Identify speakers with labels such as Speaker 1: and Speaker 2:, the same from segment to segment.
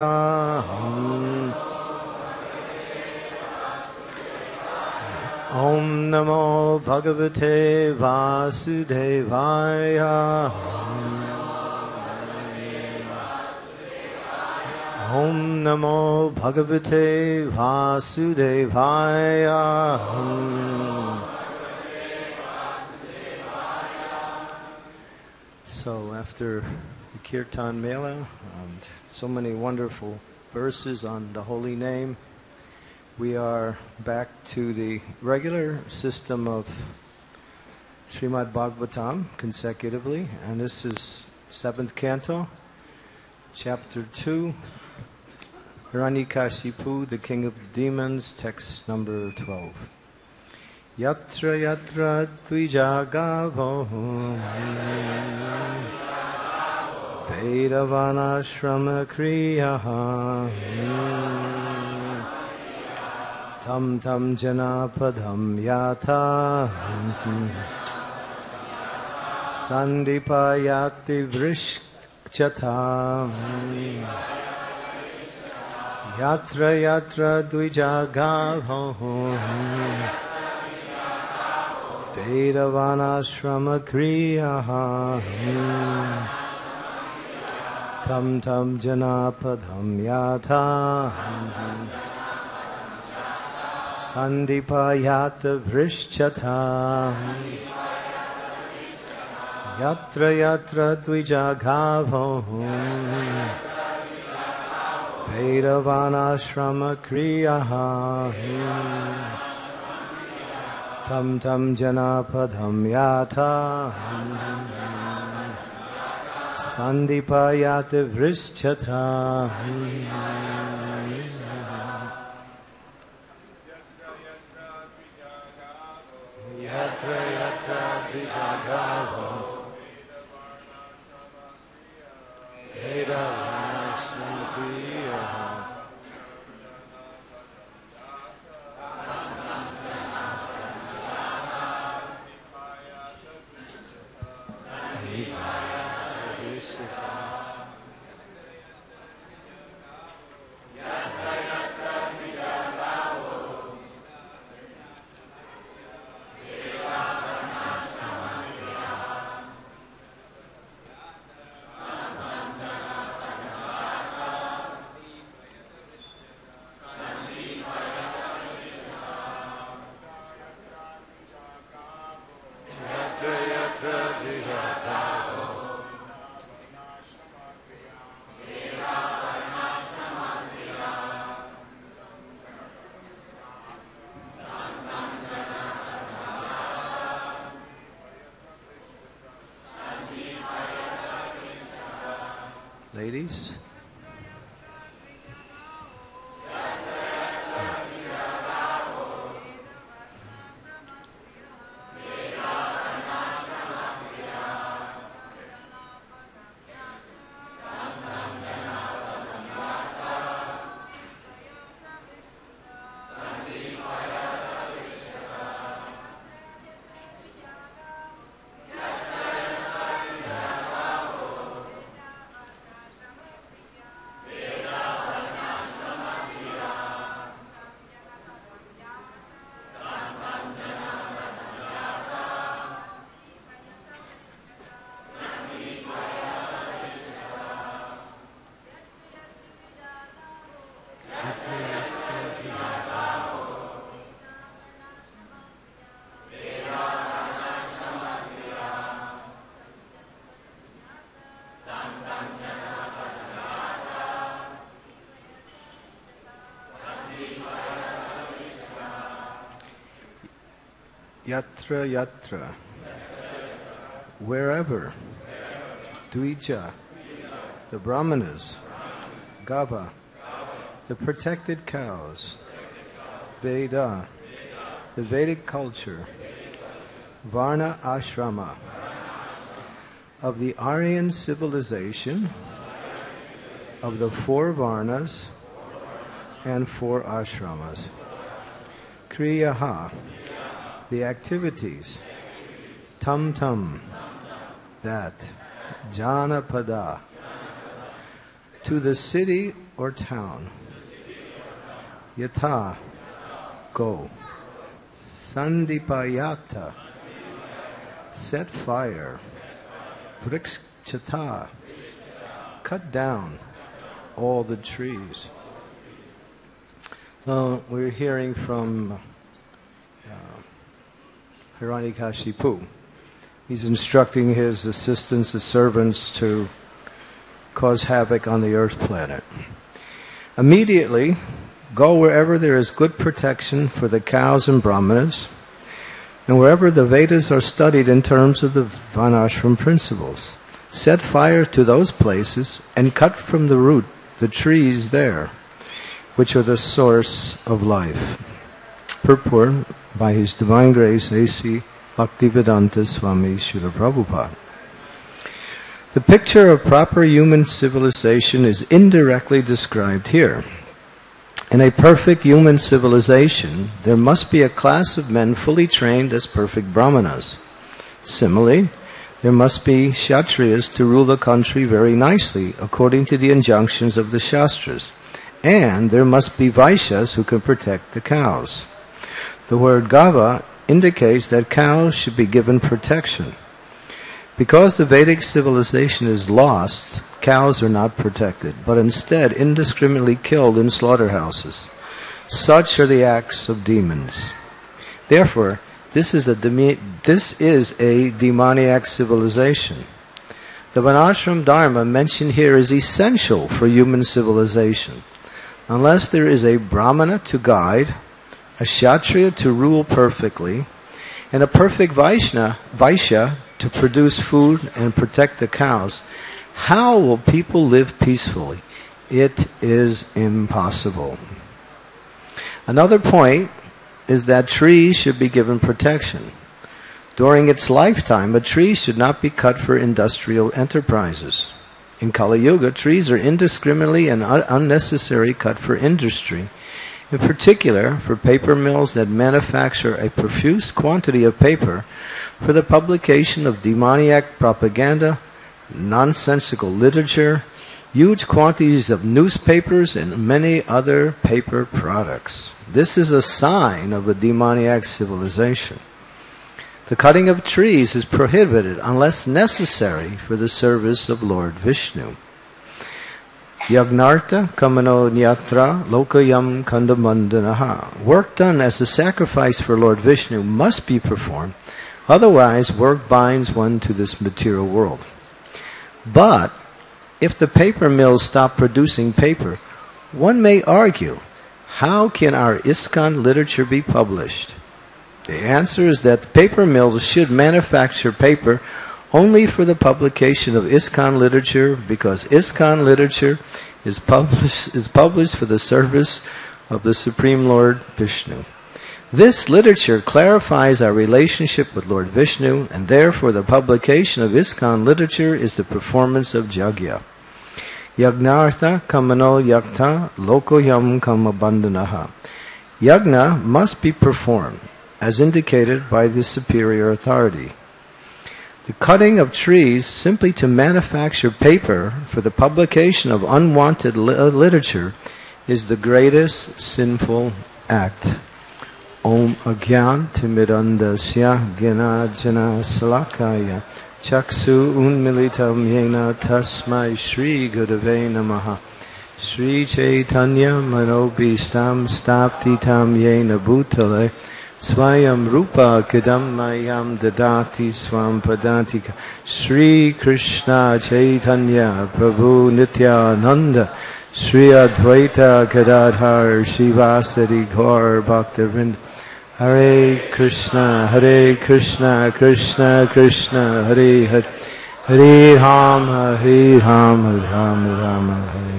Speaker 1: Om Namo Bhagavate Vasudevaya. Om Namo Bhagavate Vasudevaya. So after the Kirtan Mela, and so many wonderful verses on the holy name, we are back to the regular system of Srimad Bhagavatam consecutively, and this is 7th canto, chapter 2, Hiranyakasipu, the king of demons, text number 12. Yatra yatra dvijagavo Vedavanashrama kriyaha Tam tam janapadam yata Sandipayati vrishchata Yatra yatra dvijagavo Vedavanashrama kriyaha Tam tam janapadam yata Sandipayata vrishchata Yatra yatra dvijagavo Vedavanashrama kriyaha Tam tam janapadam yata Sandipayata vrishchata Yatra yatra dvijagavo Vedavanashrama kriyaha Ladies? Yatra yatra, wherever, Dvija, the Brahmanas, Gava, the protected cows, Veda, the Vedic culture, Varna Ashrama, of the Aryan civilization, of the 4 Varnas and 4 Ashramas, Kriyaha, the activities, Tam Tam, that, Janapada, to the city or town. Yata, go. Sandipayata, set fire. Vrikshata, cut down all the trees. So we're hearing from Hiranyakasipu. He's instructing his assistants, his servants, to cause havoc on the earth planet. Immediately, go wherever there is good protection for the cows and brahmanas, and wherever the Vedas are studied in terms of the Varnashram principles. Set fire to those places and cut from the root the trees there, which are the source of life. Purport by His Divine Grace A.C. Bhaktivedanta Swami Srila Prabhupada. The picture of proper human civilization is indirectly described here. In a perfect human civilization, there must be a class of men fully trained as perfect brahmanas. Similarly, there must be Kshatriyas to rule the country very nicely, according to the injunctions of the Shastras. And there must be Vaishyas who can protect the cows. The word Gava indicates that cows should be given protection. Because the Vedic civilization is lost, cows are not protected, but instead indiscriminately killed in slaughterhouses. Such are the acts of demons. Therefore, this is a demoniac civilization. The Varnashram Dharma mentioned here is essential for human civilization. Unless there is a Brahmana to guide, a Kshatriya to rule perfectly, and a perfect Vaishya to produce food and protect the cows, how will people live peacefully? It is impossible. Another point is that trees should be given protection. During its lifetime, a tree should not be cut for industrial enterprises. In Kali Yuga, trees are indiscriminately and unnecessarily cut for industry, in particular for paper mills that manufacture a profuse quantity of paper for the publication of demoniac propaganda, nonsensical literature, huge quantities of newspapers, and many other paper products. This is a sign of a demoniac civilization. The cutting of trees is prohibited unless necessary for the service of Lord Vishnu. Yagnartha kamano nyatra lokayam kandamandanaha. Work done as a sacrifice for Lord Vishnu must be performed, otherwise work binds one to this material world. But if the paper mills stop producing paper, one may argue, how can our ISKCON literature be published? The answer is that the paper mills should manufacture paper only for the publication of ISKCON literature, because ISKCON literature is published for the service of the Supreme Lord Vishnu. This literature clarifies our relationship with Lord Vishnu, and therefore the publication of ISKCON literature is the performance of Jagya. Yagnartha kamano yakta lokoyam kamabandanaha. Yagna must be performed, as indicated by the superior authority. The cutting of trees simply to manufacture paper for the publication of unwanted literature is the greatest sinful act. Om agyan timidandasya gyanajana salakaya chaksu unmilitam yena tasmai shri gurave namaha Shri Chaitanya manobhistam staptitam yena bhutale Swayam Rupa Kadam Mayam Dadati Swam Padantika Shri Krishna Chaitanya Prabhu Nityananda Shri Advaita Gadadhar Shivasari Gaur Bhaktivinoda Hare Krishna Krishna Krishna Hare Hare Hare Ram Hare Ram Ram Ram Hare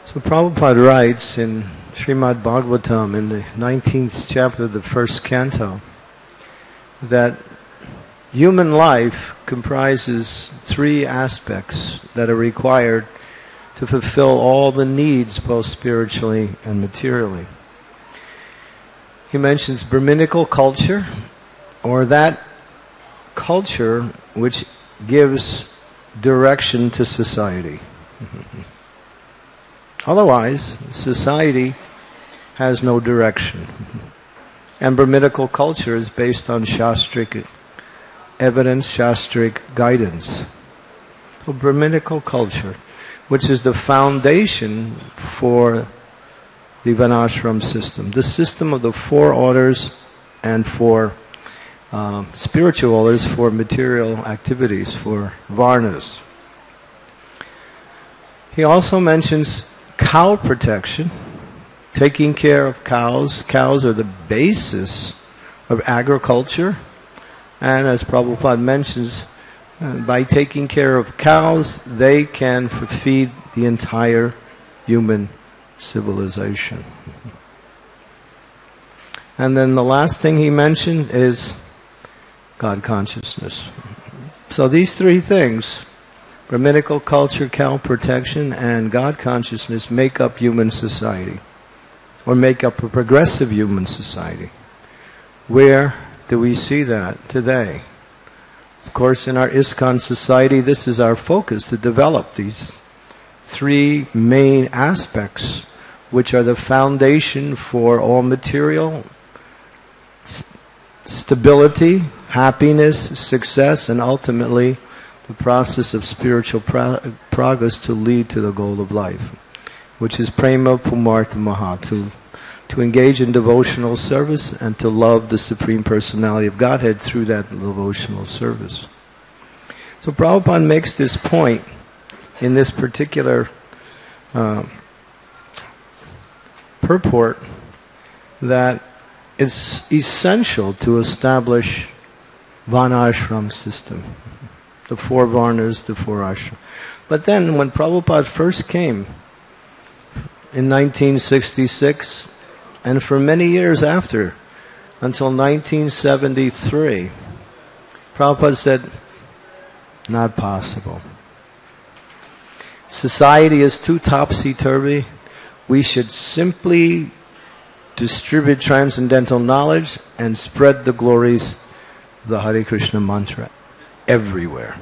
Speaker 1: So Prabhupada writes in Srimad Bhagavatam in the 19th chapter of the first canto that human life comprises three aspects that are required to fulfill all the needs both spiritually and materially. He mentions Brahminical culture, or that culture which gives direction to society. Otherwise, society has no direction. And Brahminical culture is based on Shastric evidence, Shastric guidance. So Brahminical culture, which is the foundation for the Varnashram system, the system of the 4 orders and 4 spiritual orders for material activities, for Varnas. He also mentions cow protection, taking care of cows. Cows are the basis of agriculture. And as Prabhupada mentions, by taking care of cows, they can feed the entire human civilization. And then the last thing he mentioned is God consciousness. So these 3 things, Brahminical culture, cow protection, and God consciousness, make up human society, or make up a progressive human society. Where do we see that today? Of course, in our ISKCON society, this is our focus, to develop these 3 main aspects, which are the foundation for all material stability, happiness, success, and ultimately the process of spiritual progress to lead to the goal of life, which is prema pumartha maha, to engage in devotional service and to love the Supreme Personality of Godhead through that devotional service. So Prabhupada makes this point in this particular purport that it's essential to establish Varnashram system, the 4 Varnas, the 4 ashrams. But then when Prabhupada first came in 1966, and for many years after, until 1973, Prabhupada said, not possible. Society is too topsy-turvy. We should simply distribute transcendental knowledge and spread the glories of the Hare Krishna mantra everywhere.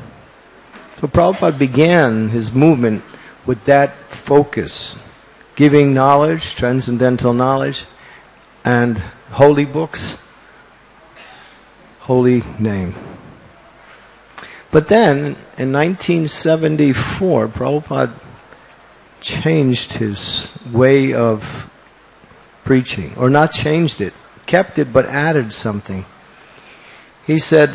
Speaker 1: So Prabhupada began his movement with that focus, giving knowledge, transcendental knowledge, and holy books, holy name. But then, in 1974, Prabhupada changed his way of preaching, or not changed it, kept it but added something. He said,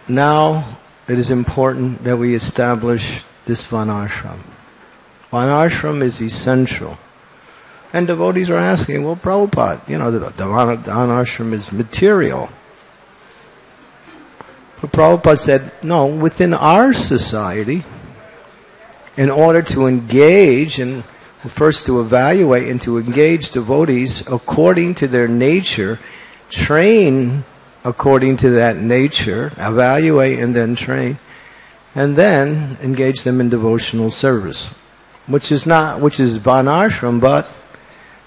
Speaker 1: now it is important that we establish this Varnashram. Varnashram is essential. And devotees are asking, well, Prabhupada, the Varnashram is material. But Prabhupada said, no, within our society, in order to engage and first to evaluate and to engage devotees according to their nature, train according to that nature, evaluate and then train, and then engage them in devotional service, which is Varnashram, but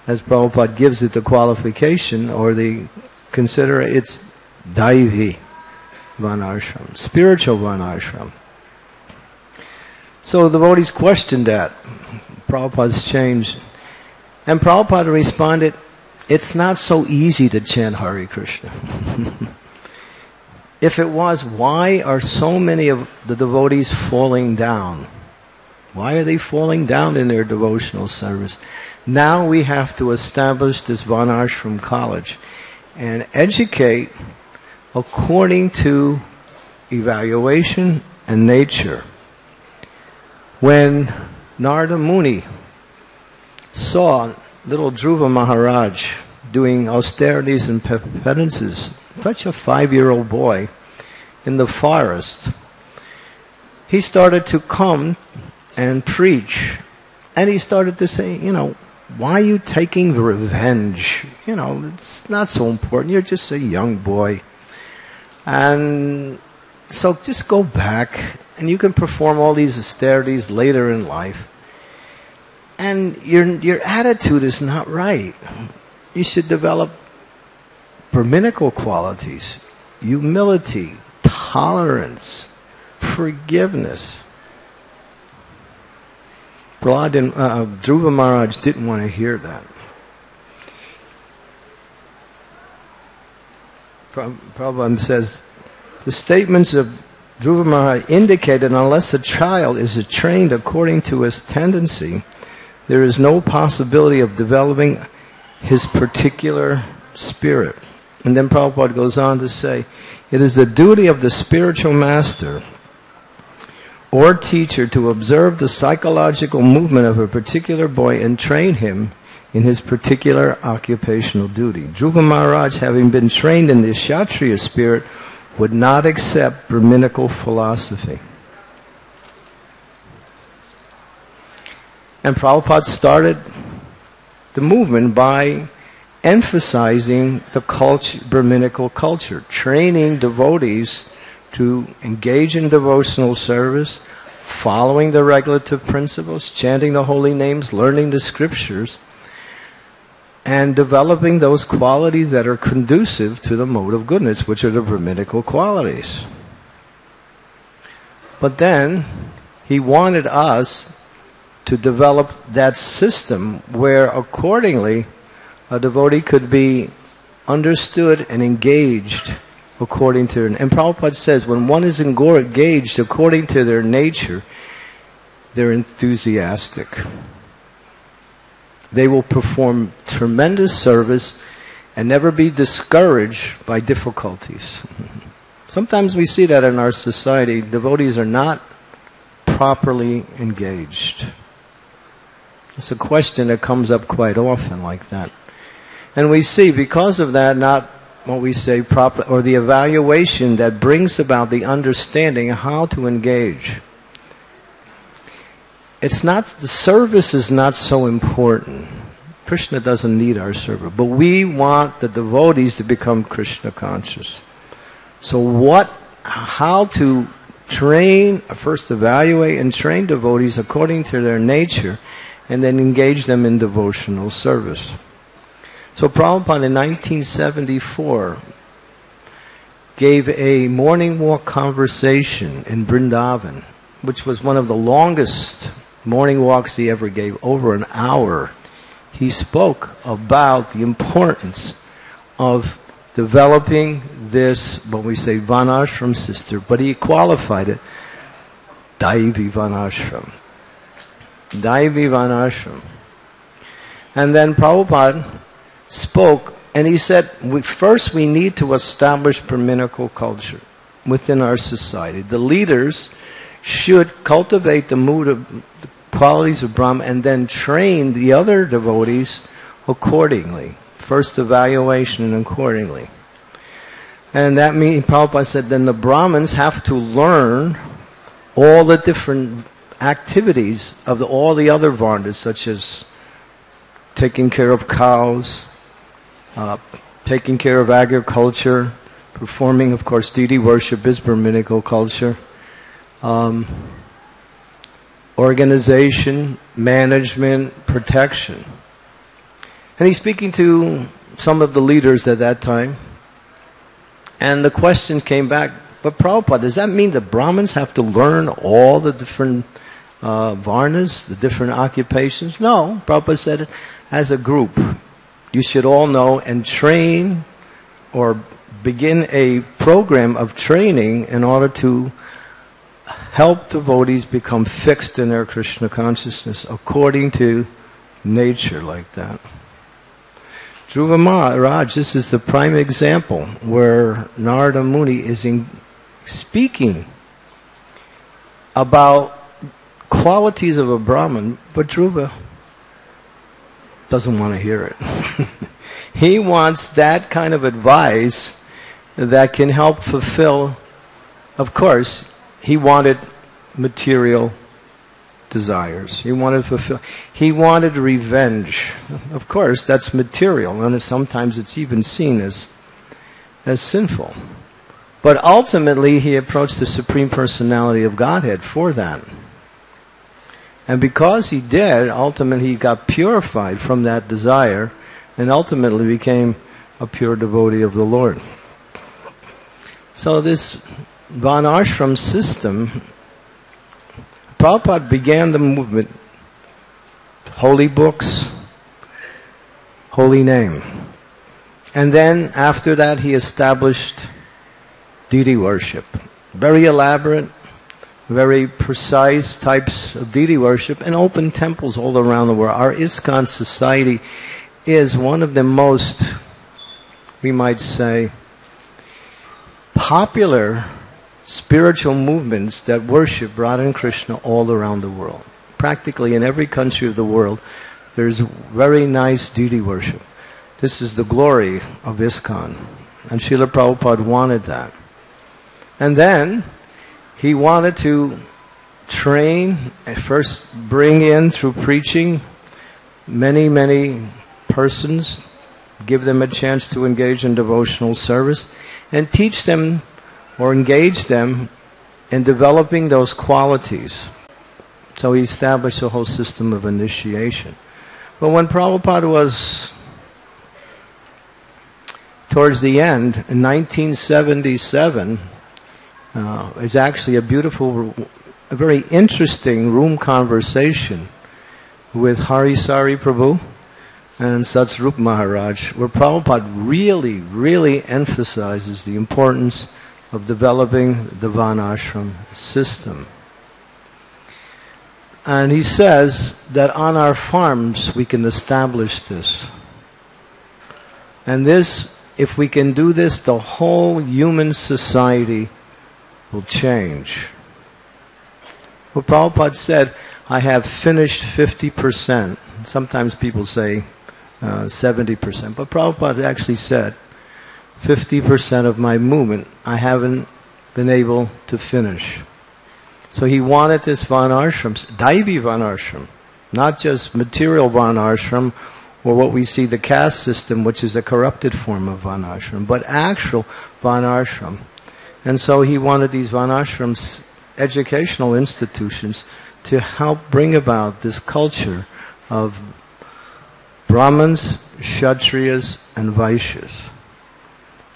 Speaker 1: as Prabhupada gives it the qualification or consider it's Daivi Varnashram, spiritual Varnashram. So the devotees questioned that. Prabhupada's changed. And Prabhupada responded, it's not so easy to chant Hare Krishna. If it was, why are so many of the devotees falling down? Why are they falling down in their devotional service? Now we have to establish this Varnashram college and educate according to evaluation and nature. When Narada Muni saw little Dhruva Maharaj doing austerities and penances, such a 5-year-old boy in the forest, he started to come and preach. And he started to say, why are you taking revenge? It's not so important. You're just a young boy. And so just go back and you can perform all these austerities later in life. And your attitude is not right. You should develop Brahminical qualities, humility, tolerance, forgiveness. Dhruva Maharaj didn't want to hear that. Prabhupada says, the statements of Dhruva Maharaj indicate that unless a child is trained according to his tendency, there is no possibility of developing his particular spirit. And then Prabhupada goes on to say, it is the duty of the spiritual master or teacher to observe the psychological movement of a particular boy and train him in his particular occupational duty. Dhruva Maharaj, having been trained in the Kshatriya spirit, would not accept Brahminical philosophy. And Prabhupada started the movement by emphasizing the Brahminical culture, training devotees to engage in devotional service, following the regulative principles, chanting the holy names, learning the scriptures, and developing those qualities that are conducive to the mode of goodness, which are the Brahminical qualities. But then, he wanted us to develop that system where, accordingly, a devotee could be understood and engaged according to... And Prabhupada says, when one is engaged according to their nature, they're enthusiastic. They will perform tremendous service and never be discouraged by difficulties. Sometimes we see that in our society. Devotees are not properly engaged. It's a question that comes up quite often like that. And we see, because of that, not what we say proper, or the evaluation that brings about the understanding of how to engage. It's not, the service is not so important. Krishna doesn't need our service. But we want the devotees to become Krishna conscious. So how to train, first evaluate and train devotees according to their nature, and then engage them in devotional service. So Prabhupada in 1974 gave a morning walk conversation in Vrindavan, which was one of the longest morning walks he ever gave, over an hour. He spoke about the importance of developing this, what we say, Varnashram system, but he qualified it, Daivi Varnashram. Daivi Varnashram. And then Prabhupada spoke, and he said, first we need to establish Brahminical culture within our society. The leaders should cultivate the mood of the qualities of Brahma and then train the other devotees accordingly. First evaluation and accordingly. And that means, Prabhupada said, then the Brahmins have to learn all the different activities of all the other Varnas, such as taking care of cows, taking care of agriculture, performing, of course, deity worship is Brahminical culture, organization, management, protection. And he's speaking to some of the leaders at that time, and the question came back, but Prabhupada, does that mean the Brahmins have to learn all the different Varnas, the different occupations? No, Prabhupada said, as a group, you should all know and train or begin a program of training in order to help devotees become fixed in their Krishna consciousness according to nature, like that. Dhruva Maharaj, this is the prime example where Narada Muni is speaking about qualities of a Brahman, but Dhruva doesn't want to hear it. He wants that kind of advice that can help fulfill. Of course, he wanted material desires. He wanted to fulfill. He wanted revenge. Of course, that's material, and sometimes it's even seen as sinful. But ultimately, he approached the Supreme Personality of Godhead for that. And because he did, ultimately he got purified from that desire and ultimately became a pure devotee of the Lord. So this Varnashram system, Prabhupada began the movement holy books, holy name. And then after that he established deity worship. Very elaborate, very precise types of deity worship, and opened temples all around the world. Our ISKCON society is one of the most, we might say, popular spiritual movements that worship Radha and Krishna all around the world. Practically in every country of the world, there's very nice deity worship. This is the glory of ISKCON. And Srila Prabhupada wanted that. And then he wanted to train, first bring in through preaching many, many persons, give them a chance to engage in devotional service, and teach them or engage them in developing those qualities. So he established a whole system of initiation. But when Prabhupada was towards the end, in 1977, is actually a very interesting room conversation with Harisari Prabhu and Satsrup Maharaj, where Prabhupada really, really emphasizes the importance of developing the Varnashram system. And he says that on our farms we can establish this. And this, if we can do this, the whole human society will change. Well, Prabhupada said, I have finished 50%. Sometimes people say 70%. But Prabhupada actually said, 50% of my movement I haven't been able to finish. So he wanted this Varnashram, Daivi Varnashram, not just material Varnashram, or what we see the caste system, which is a corrupted form of Varnashram, but actual Varnashram. And so he wanted these Varnashrams, educational institutions, to help bring about this culture of Brahmins, Kshatriyas, and Vaishyas.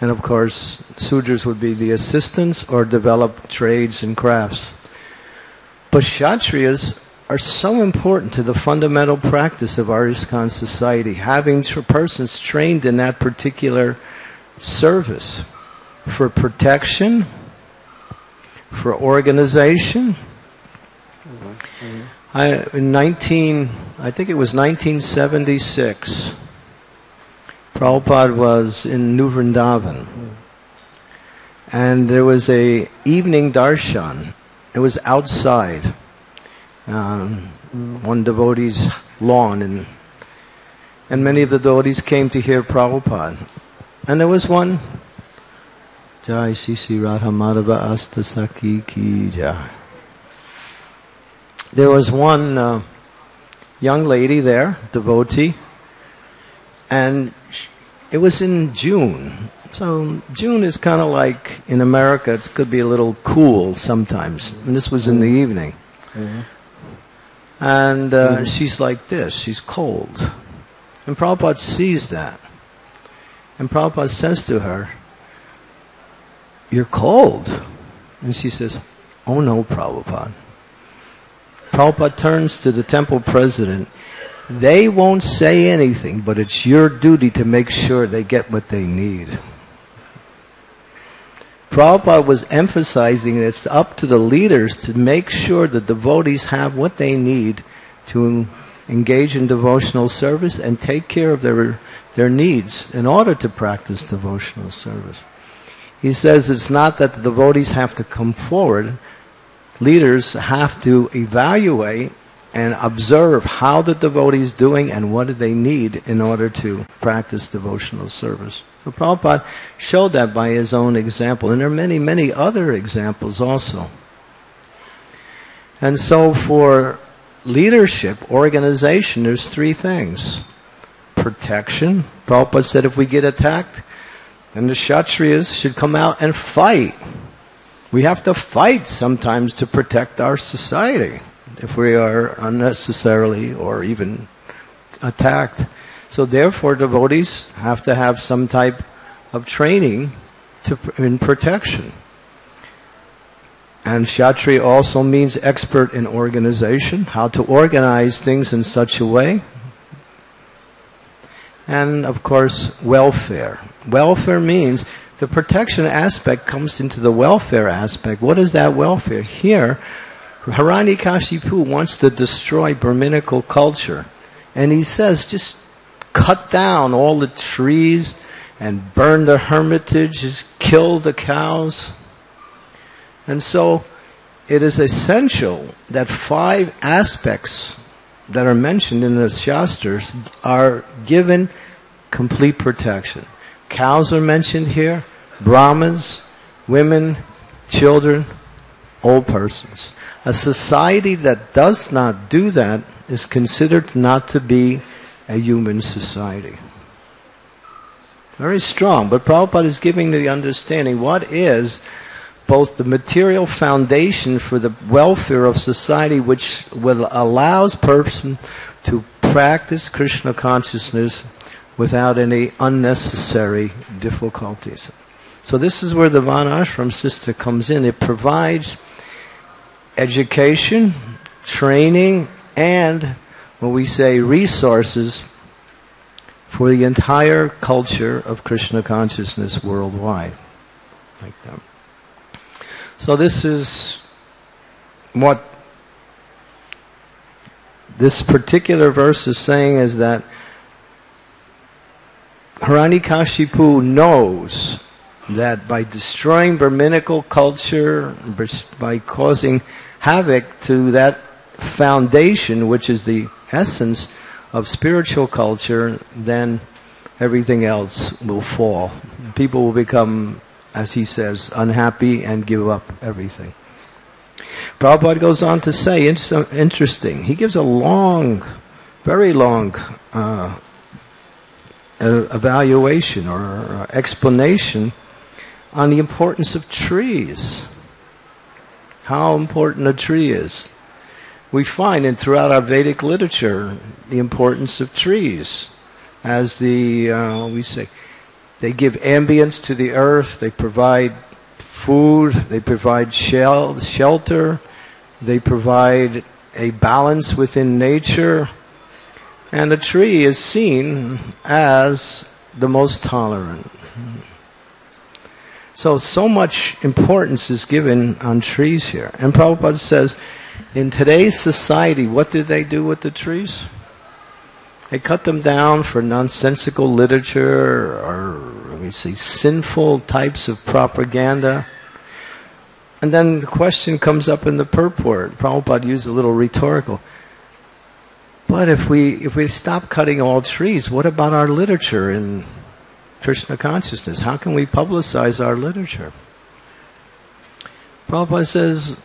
Speaker 1: And of course, Sudras would be the assistants or develop trades and crafts. But Kshatriyas are so important to the fundamental practice of our ISKCON society, having persons trained in that particular service for protection, for organization. I think it was 1976, Prabhupada was in New Vrindavan, and there was a evening darshan. It was outside one devotee's lawn, and many of the devotees came to hear Prabhupada. And there was one, Jai Sisi Radha Madhava Asta Sakhi Ki Jai. There was one young lady there, devotee, and it was in June. So June is kind of like, in America, it could be a little cool sometimes. And this was in the evening. Mm-hmm. And she's like this, she's cold. And Prabhupada sees that. And Prabhupada says to her, "You're cold." And she says, "Oh no, Prabhupada." Prabhupada turns to the temple president. They won't say anything, but it's your duty to make sure they get what they need. Prabhupada was emphasizing that it's up to the leaders to make sure the devotees have what they need to engage in devotional service and take care of their needs in order to practice devotional service. He says it's not that the devotees have to come forward. Leaders have to evaluate and observe how the devotee is doing and what do they need in order to practice devotional service. So Prabhupada showed that by his own example. And there are many, many other examples also. And so for leadership, organization, there's three things. Protection. Prabhupada said if we get attacked, then the Kshatriyas should come out and fight. We have to fight sometimes to protect our society if we are unnecessarily or even attacked. So therefore devotees have to have some type of training in protection. And Kshatriya also means expert in organization, how to organize things in such a way. And of course, welfare. Welfare means the protection aspect comes into the welfare aspect. What is that welfare? Here, Hiranyakasipu wants to destroy Brahminical culture. And he says, just cut down all the trees and burn the hermitages, kill the cows. And so it is essential that 5 aspects that are mentioned in the Shastras are given complete protection. Cows are mentioned here, Brahmins, women, children, old persons. A society that does not do that is considered not to be a human society. Very strong, but Prabhupada is giving the understanding what is both the material foundation for the welfare of society, which will allows person to practice Krishna consciousness without any unnecessary difficulties. So this is where the Varnashram system comes in. It provides education, training, and when we say resources for the entire culture of Krishna consciousness worldwide. Like that. So this is what this particular verse is saying, is that Hiranyakasipu knows that by destroying Brahminical culture, by causing havoc to that foundation, which is the essence of spiritual culture, then everything else will fall. People will become, as he says, unhappy and give up everything. Prabhupada goes on to say, interesting, he gives a long, very long evaluation or explanation on the importance of trees. How important a tree is. We find throughout our Vedic literature the importance of trees. As we say, they give ambience to the earth, they provide food, they provide shelter, they provide a balance within nature, and a tree is seen as the most tolerant. So much importance is given on trees here. And Prabhupada says, in today's society, what do they do with the trees? They cut them down for nonsensical literature, or let me say, sinful types of propaganda. And then the question comes up in the purport. Prabhupada used a little rhetorical. But if we stop cutting all trees, what about our literature in Krishna consciousness? How can we publicize our literature? Prabhupada says,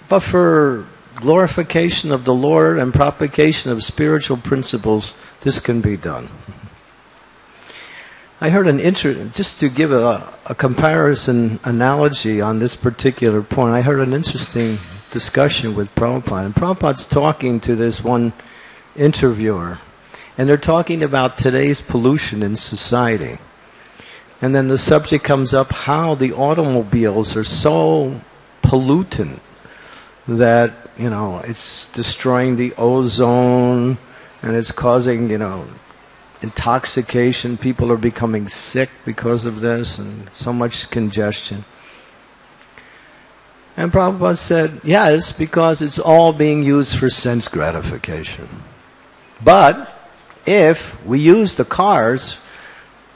Speaker 1: but for glorification of the Lord and propagation of spiritual principles, this can be done. I heard just to give a comparison analogy on this particular point, I heard an interesting discussion with Prabhupada. And Prabhupada's talking to this one interviewer, and they're talking about today's pollution in society. And then the subject comes up how the automobiles are so pollutant that, it's destroying the ozone and it's causing, intoxication. People are becoming sick because of this, and so much congestion. And Prabhupada said, yes, because it's all being used for sense gratification. But if we use the cars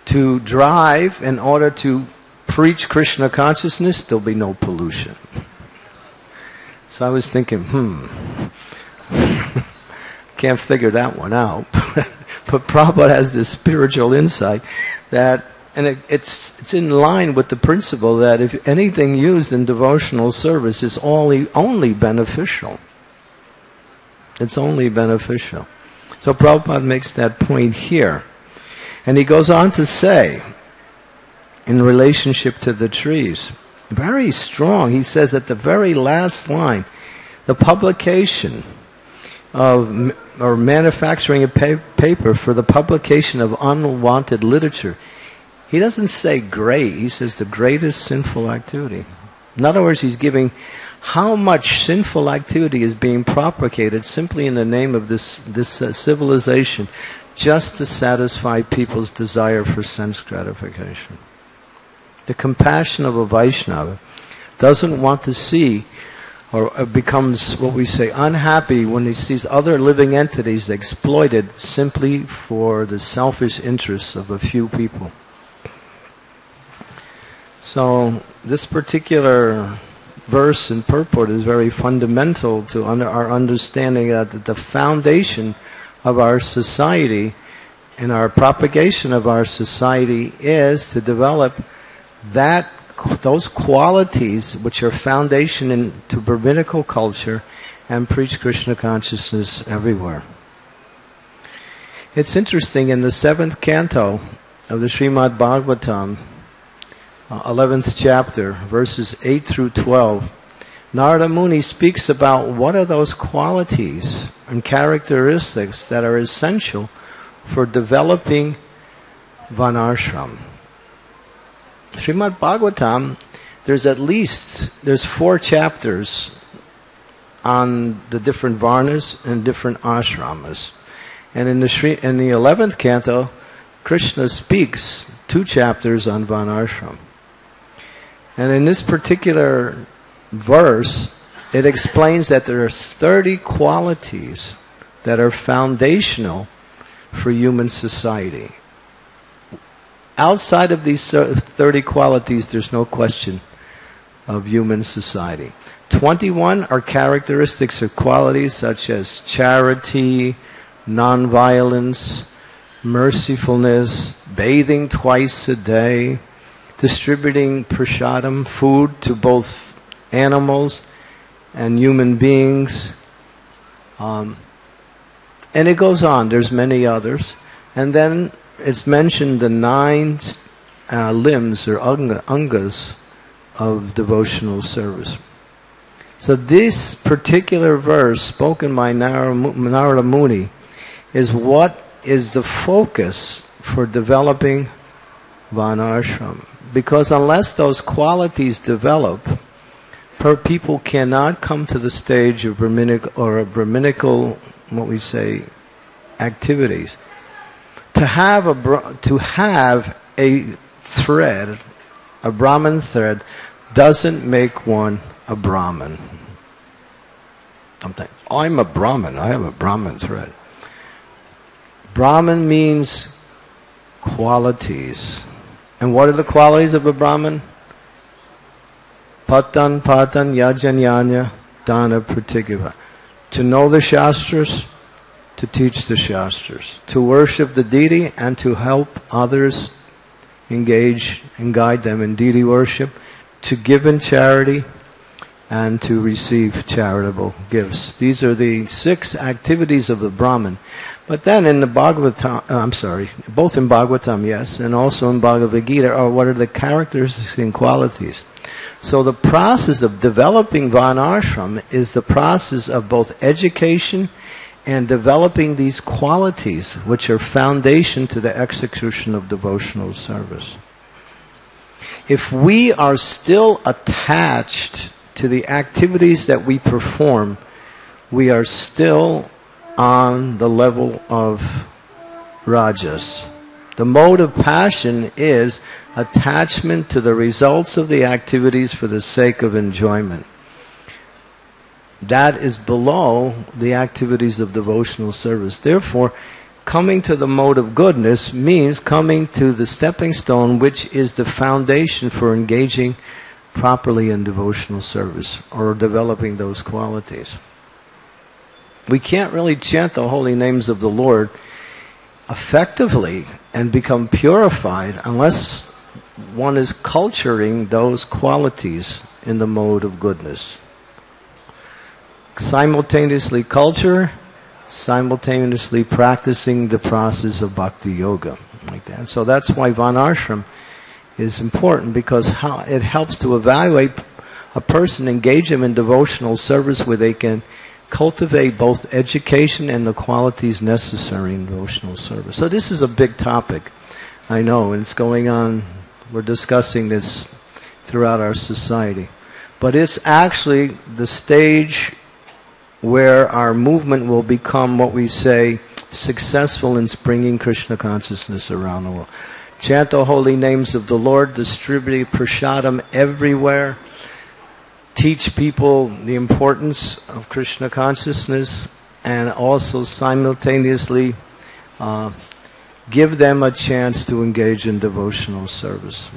Speaker 1: to drive in order to preach Krishna consciousness, there'll be no pollution. So I was thinking, can't figure that one out. But Prabhupada has this spiritual insight that, and it's in line with the principle that if anything used in devotional service is only beneficial. It's only beneficial. So Prabhupada makes that point here. And he goes on to say, in relationship to the trees, very strong, he says at the very last line, the publication of, or manufacturing of paper for the publication of unwanted literature. He doesn't say great, he says the greatest sinful activity. In other words, he's giving how much sinful activity is being propagated simply in the name of this civilization, just to satisfy people's desire for sense gratification. The compassion of a Vaishnava doesn't want to see, or becomes what we say unhappy when he sees other living entities exploited simply for the selfish interests of a few people. So this particular verse and purport is very fundamental to our understanding that the foundation of our society and our propagation of our society is to develop those qualities which are foundation into Brahminical culture and preach Krishna consciousness everywhere. It's interesting, in the 7th canto of the Srimad Bhagavatam, 11th chapter, verses 8 through 12, Narada Muni speaks about what are those qualities and characteristics that are essential for developing Varnashram. Srimad Bhagavatam, there's 4 chapters on the different Varnas and different ashramas. And in the 11th canto, Krishna speaks 2 chapters on Varnashram. And in this particular verse, it explains that there are 30 qualities that are foundational for human society. Outside of these 30 qualities, there's no question of human society. 21 are characteristics or qualities such as charity, nonviolence, mercifulness, bathing twice a day, distributing prasadam, food, to both animals and human beings. And it goes on. There's many others. And then it's mentioned the 9 limbs or angas of devotional service. So this particular verse spoken by Narada Muni is what is the focus for developing Varnashram. Because unless those qualities develop, people cannot come to the stage of Brahminical, what we say, activities. To have a thread, a Brahman thread, doesn't make one a Brahman. I'm a Brahman, I have a Brahman thread. Brahman means qualities. And what are the qualities of a Brahman? Patan, yajanyanya, dana, pratigava. To know the Shastras, to teach the Shastras. To worship the deity and to help others engage and guide them in deity worship. To give in charity and to receive charitable gifts. These are the 6 activities of the Brahman. But then in the Bhagavatam, both in Bhagavatam, yes, and also in Bhagavad Gita, are what are the characteristics and qualities. So the process of developing Varnashram is the process of both education and developing these qualities, which are foundation to the execution of devotional service. If we are still attached to the activities that we perform, we are still on the level of rajas. The mode of passion is attachment to the results of the activities for the sake of enjoyment. That is below the activities of devotional service. Therefore, coming to the mode of goodness means coming to the stepping stone, which is the foundation for engaging properly in devotional service or developing those qualities. We can't really chant the holy names of the Lord effectively and become purified unless one is culturing those qualities in the mode of goodness. Simultaneously culture, simultaneously practicing the process of bhakti yoga, like that. So that's why Varnashram is important, because it helps to evaluate a person, engage them in devotional service where they can cultivate both education and the qualities necessary in devotional service. So this is a big topic, I know, and it's going on. We're discussing this throughout our society. But it's actually the stage where our movement will become, what we say, successful in bringing Krishna consciousness around the world. Chant the holy names of the Lord, distribute prasadam everywhere, teach people the importance of Krishna consciousness, and also simultaneously give them a chance to engage in devotional service.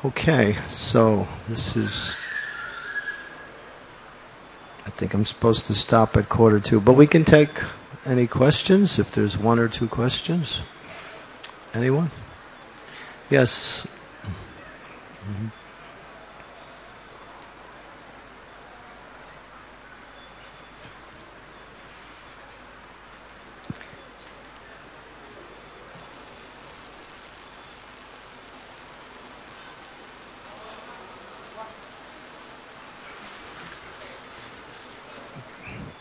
Speaker 1: Okay, so this is... I think I'm supposed to stop at 1:45, but we can take any questions if there's one or two questions. Anyone? Yes. Mm-hmm.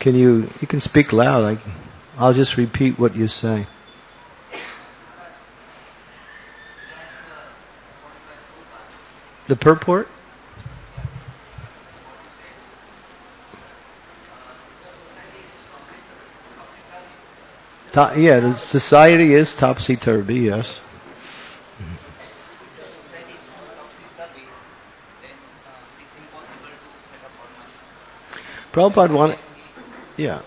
Speaker 1: You can speak loud. I'll just repeat what you say. The purport? Yeah, the society is topsy-turvy, yes. Prabhupada wanted... Yeah.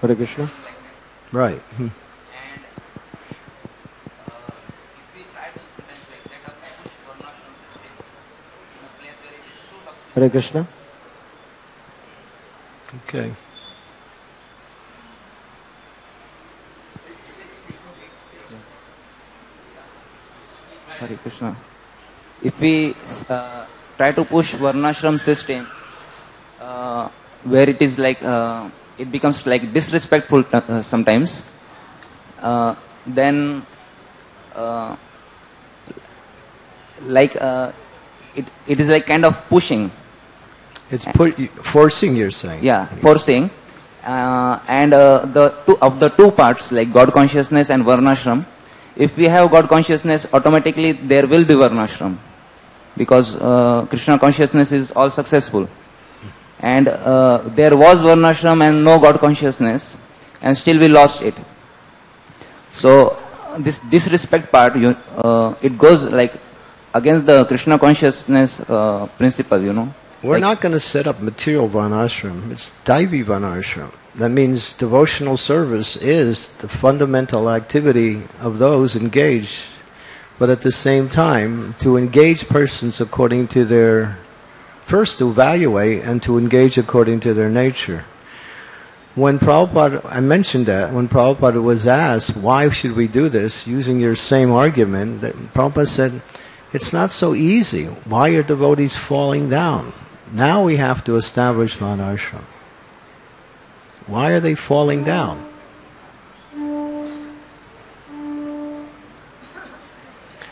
Speaker 1: Hare Krishna. Right. And if we try to sometimes set up a push varnashram system in a place where it is too toxic. Hare Krishna. Okay.
Speaker 2: Hare Krishna. If we try to push varnashram system where it is like it becomes like disrespectful sometimes, then it is like kind of pushing.
Speaker 1: It's forcing, you're saying.
Speaker 2: Yeah, forcing. And the two parts, like God consciousness and varnashram, if we have God consciousness, automatically there will be varnashram, because Krishna consciousness is all successful. And there was varnashram and no God consciousness, and still we lost it. So this disrespect part, it goes like against the Krishna consciousness principle,
Speaker 1: We're not going to set up material varnashram. It's Daivi varnashram. That means devotional service is the fundamental activity of those engaged. But at the same time, to engage persons according to their... First, to evaluate and to engage according to their nature. When Prabhupada... I mentioned that, when Prabhupada was asked, why should we do this, using your same argument, that Prabhupada said, it's not so easy. Why are devotees falling down? Now we have to establish varnashram. Why are they falling down?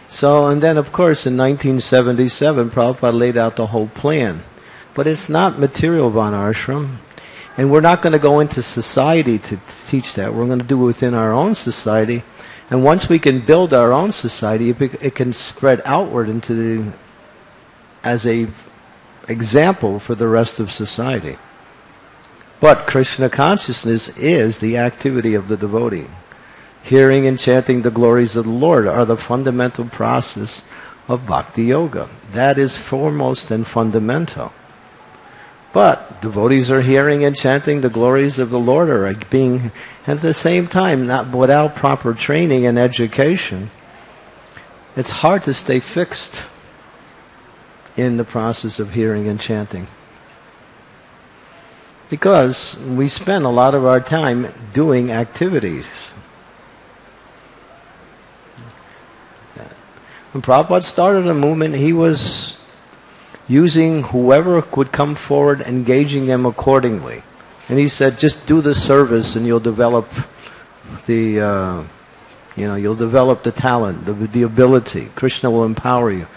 Speaker 1: So, and then of course in 1977, Prabhupada laid out the whole plan. But it's not material varnashram. And we're not going to go into society to teach that. We're going to do it within our own society. And once we can build our own society, it can spread outward into as a example for the rest of society. But Krishna consciousness is the activity of the devotee. Hearing and chanting the glories of the Lord are the fundamental process of bhakti yoga. That is foremost and fundamental. But devotees are hearing and chanting the glories of the Lord, are being, at the same time, not without proper training and education, it's hard to stay fixed in the process of hearing and chanting. Because we spend a lot of our time doing activities. When Prabhupada started a movement, he was using whoever could come forward, engaging them accordingly. And he said, just do the service and you'll develop the, you'll develop the talent, the ability. Krishna will empower you.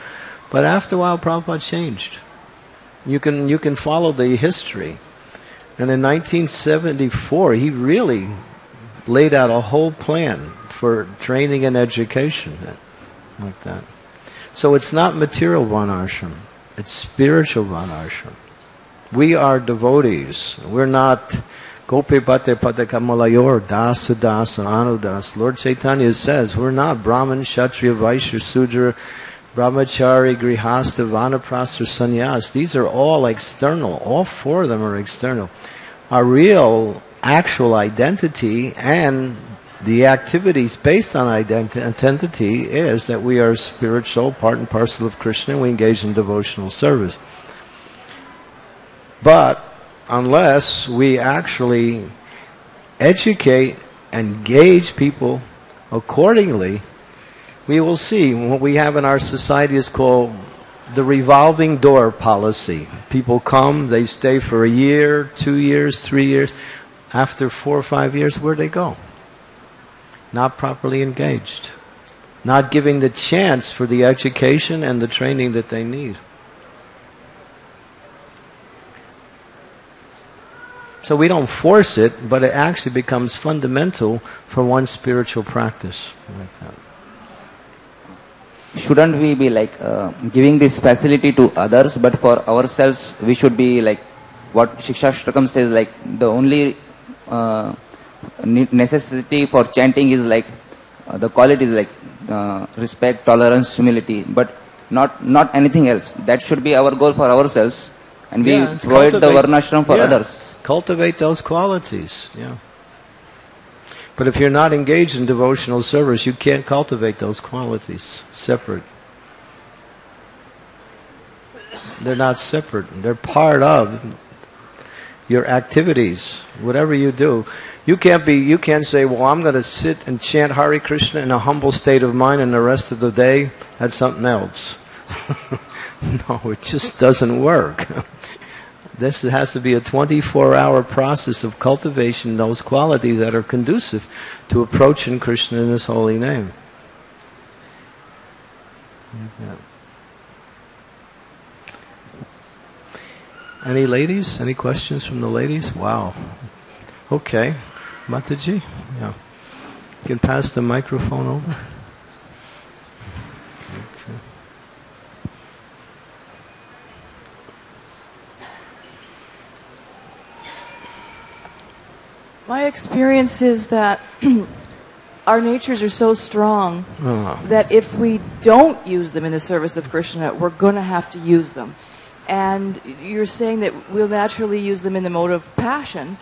Speaker 1: But after a while, Prabhupada changed. You can follow the history. And in 1974, he laid out a whole plan for training and education like that. So it's not material varnashram, it's spiritual varnashram. We are devotees. We're not Gopi Bhate Padakamalayur, Dasa Dasa Anudas. Lord Chaitanya says we're not Brahman, Kshatriya, Vaishya, Sudra, Brahmachari, Grihastha, Vanaprastha, Sannyas. These are all external. All four of them are external. Our real, actual identity and the activities based on identity is that we are spiritual, part and parcel of Krishna, and we engage in devotional service. But unless we actually educate and engage people accordingly, we will see what we have in our society is called the revolving door policy. People come, they stay for a year, 2 years, 3 years. After 4 or 5 years, where they go? Not properly engaged. Not giving the chance for the education and the training that they need. So we don't force it, but it actually becomes fundamental for one's spiritual practice. Like that.
Speaker 2: Shouldn't we be like giving this facility to others, but for ourselves we should be like what Shikshashtakam says, like the only necessity for chanting is like the quality is like respect, tolerance, humility, but not anything else. That should be our goal for ourselves, and we provide the varnashram for others.
Speaker 1: Cultivate those qualities, But if you're not engaged in devotional service, you can't cultivate those qualities separate. They're not separate. They're part of your activities. Whatever you do, you can't say, well, I'm going to sit and chant Hare Krishna in a humble state of mind, and the rest of the day that's something else. No, it just doesn't work. This has to be a 24-hour process of cultivation, those qualities that are conducive to approaching Krishna in His holy name. Any ladies? Any questions from the ladies? Wow. Okay. Mataji? Yeah. You can pass the microphone over.
Speaker 3: My experience is that our natures are so strong that if we don't use them in the service of Krishna, we're going to have to use them. And you're saying that we'll naturally use them in the mode of passion,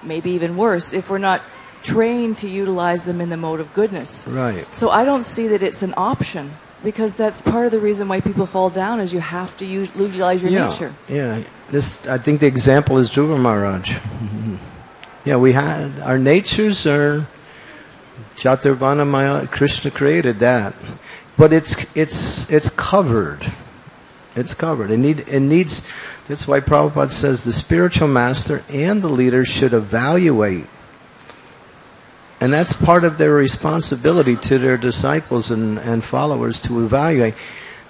Speaker 3: maybe even worse, if we're not trained to utilize them in the mode of goodness.
Speaker 1: Right.
Speaker 3: So I don't see that it's an option, because that's part of the reason why people fall down, is you have to utilize your nature.
Speaker 1: Yeah. I think the example is Dhruva Maharaj. Yeah, we had our natures are Chaturvana Maya. Krishna created that, but it's covered. It's covered. It needs. That's why Prabhupada says the spiritual master and the leader should evaluate, and that's part of their responsibility to their disciples and followers to evaluate.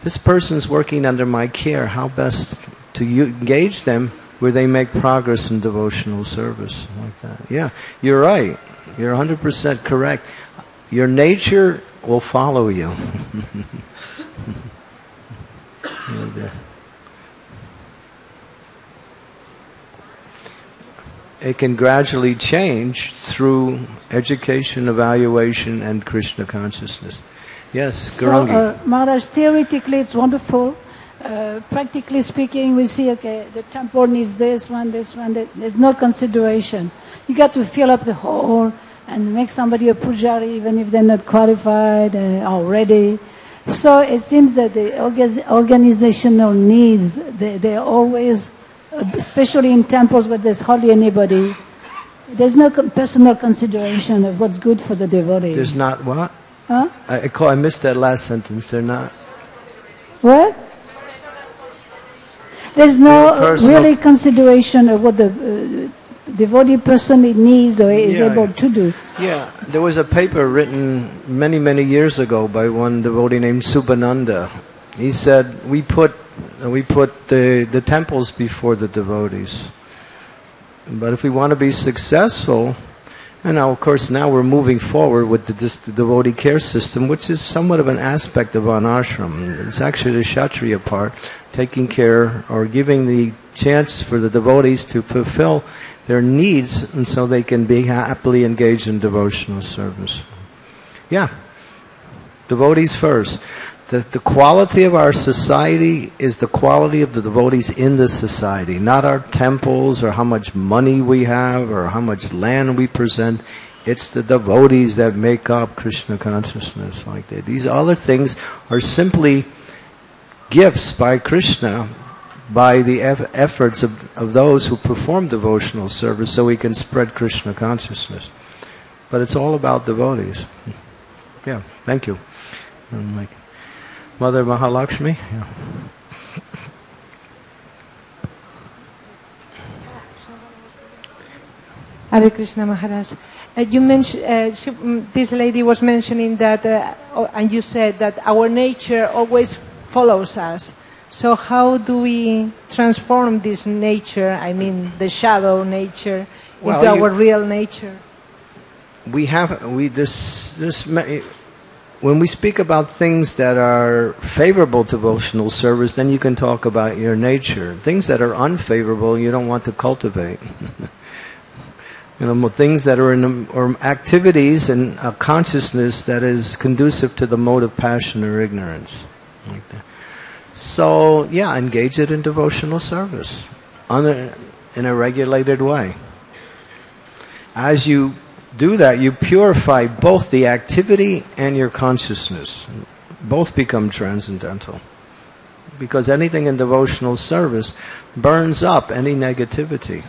Speaker 1: This person's working under my care. How best to engage them where they make progress in devotional service, like that. Yeah, you're right. You're 100% correct. Your nature will follow you. It can gradually change through education, evaluation, and Krishna consciousness. Yes, Garangi.
Speaker 4: So, Maharaj, theoretically it's wonderful. Practically speaking, we see, okay, the temple needs this one, there's no consideration. You got to fill up the hole and make somebody a pujari even if they're not qualified or ready. So it seems that the organizational needs, they're always, especially in temples where there's hardly anybody, there's no personal consideration of what's good for the devotee.
Speaker 1: There's not what?
Speaker 4: Huh?
Speaker 1: I missed that last sentence. They're not.
Speaker 4: What? There's no really consideration of what the devotee person needs or is able to do.
Speaker 1: Yeah, there was a paper written many, many years ago by one devotee named Subhananda. He said, we put the temples before the devotees. But if we want to be successful, And now, of course, now we're moving forward with the devotee care system, which is somewhat of an aspect of an ashram. It's actually the Kshatriya part, taking care or giving the chance for the devotees to fulfill their needs, and so they can be happily engaged in devotional service. Yeah, devotees first. The quality of our society is the quality of the devotees in the society, not our temples or how much money we have or how much land we present. It's the devotees that make up Krishna consciousness like that. These other things are simply gifts by Krishna, by the efforts of those who perform devotional service so we can spread Krishna consciousness. But it's all about devotees. Yeah, thank you. Mother Mahalakshmi? Yeah.
Speaker 5: Hare Krishna Maharaj. You mentioned, this lady was mentioning that, and you said that our nature always follows us. So how do we transform this nature, I mean the shadow nature, into our real nature?
Speaker 1: When we speak about things that are favorable to devotional service, then you can talk about your nature. Things that are unfavorable, you don't want to cultivate. Things that are or activities and a consciousness that is conducive to the mode of passion or ignorance. Like that. So, yeah, engage it in devotional service in a regulated way. As you do that, you purify both the activity and your consciousness. Both become transcendental. Because anything in devotional service burns up any negativity.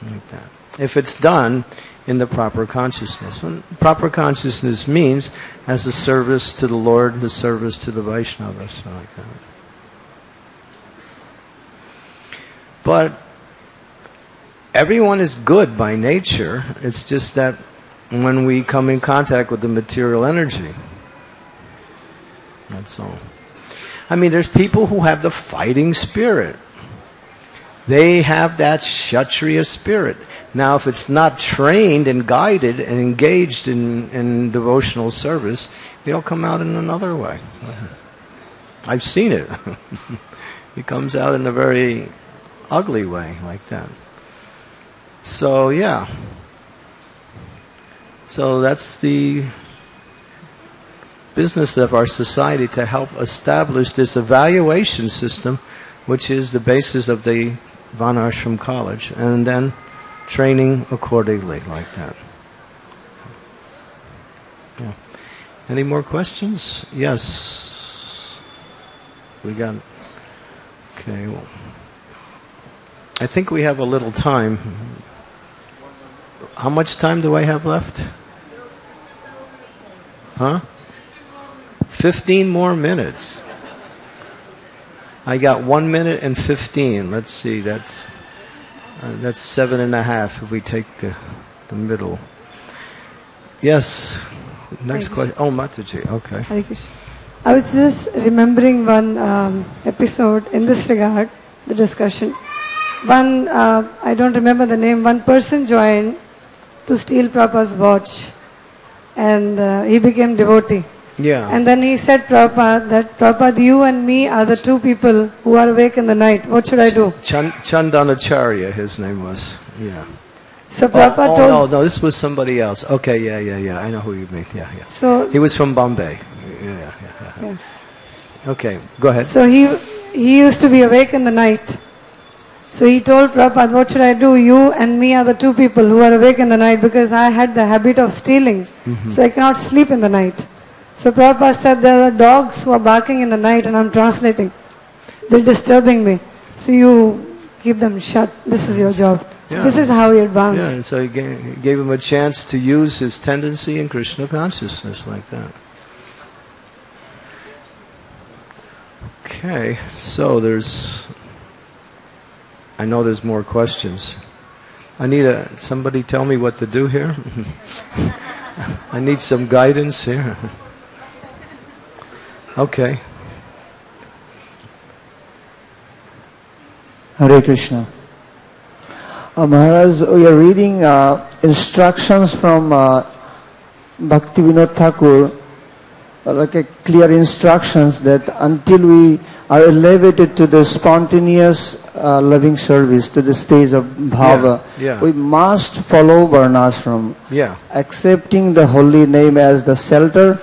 Speaker 1: Like that. If it's done in the proper consciousness. And proper consciousness means as a service to the Lord, the service to the Vaishnavas. Like that. But everyone is good by nature. It's just that when we come in contact with the material energy. That's all. I mean, there's people who have the fighting spirit. They have that Kshatriya spirit. Now, if it's not trained and guided and engaged in devotional service, it'll come out in another way. I've seen it. It comes out in a very ugly way like that. So, yeah. So that's the business of our society, to help establish this evaluation system, which is the basis of the Varnashram College, and then training accordingly like that. Yeah. Any more questions? Yes. We got it. Okay. Well, I think we have a little time. How much time do I have left? Huh? 15 more minutes. I got 1 minute and 15. Let's see, that's 7.5 if we take the middle. Yes. Next question. Oh, Mataji. Okay.
Speaker 6: Hare Krishna. I was just remembering one episode in this regard, the discussion. I don't remember the name, one person joined to steal Prabhupada's watch, and he became devotee.
Speaker 1: Yeah.
Speaker 6: And then he said, Prabhupada, you and me are the two people who are awake in the night. What should I do?
Speaker 1: Chandanacharya, his name was. Yeah.
Speaker 6: So Prabhupada told...
Speaker 1: No, this was somebody else. Okay, yeah. I know who you mean. Yeah.
Speaker 6: So
Speaker 1: he was from Bombay. Yeah. Okay, go ahead.
Speaker 6: So he used to be awake in the night. So he told Prabhupada, what should I do? You and me are the two people who are awake in the night, because I had the habit of stealing. Mm-hmm. So I cannot sleep in the night. So Prabhupada said, there are dogs who are barking in the night, and I'm translating. They're disturbing me. So you keep them shut. This is your job. So this is how he advanced.
Speaker 1: Yeah, and so he gave him a chance to use his tendency in Krishna consciousness like that. Okay, so I know there's more questions. Somebody tell me what to do here. I need some guidance here. Okay.
Speaker 7: Hare Krishna. Maharaj, we are reading instructions from Bhaktivinoda Thakur, like a clear instructions that until we are elevated to the spontaneous loving service, to the stage of bhava, we must follow varnashram, accepting the holy name as the shelter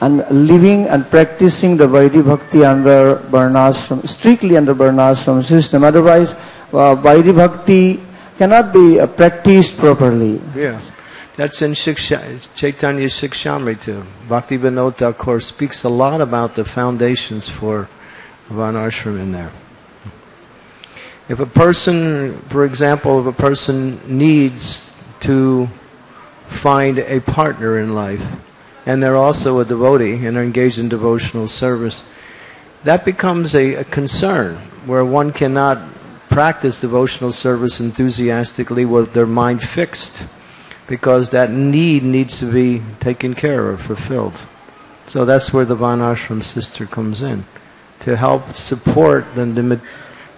Speaker 7: and living and practicing the Vaidhi Bhakti under varnashram, strictly under varnashram system. Otherwise, Vaidhi Bhakti cannot be practiced properly.
Speaker 1: Yes. That's in Chaitanya Shikshamrita. Bhaktivinoda Thakur speaks a lot about the foundations for varnashram in there. If a person, for example, if a person needs to find a partner in life, and they're also a devotee and are engaged in devotional service, that becomes a concern where one cannot practice devotional service enthusiastically with their mind fixed, because that need needs to be taken care of, fulfilled. So that's where the varnashram sister comes in, to help support the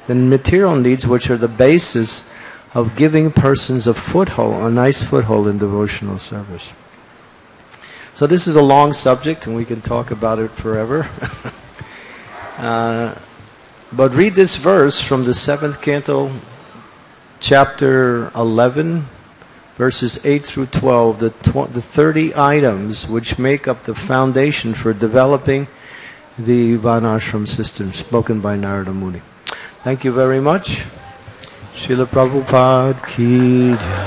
Speaker 1: material needs, which are the basis of giving persons a foothold, a nice foothold in devotional service. So this is a long subject, and we can talk about it forever. But read this verse from the 7th canto, chapter 11, verses 8 through 12, the 30 items which make up the foundation for developing the varnashram system spoken by Narada Muni. Thank you very much. Srila Prabhupada ki jai.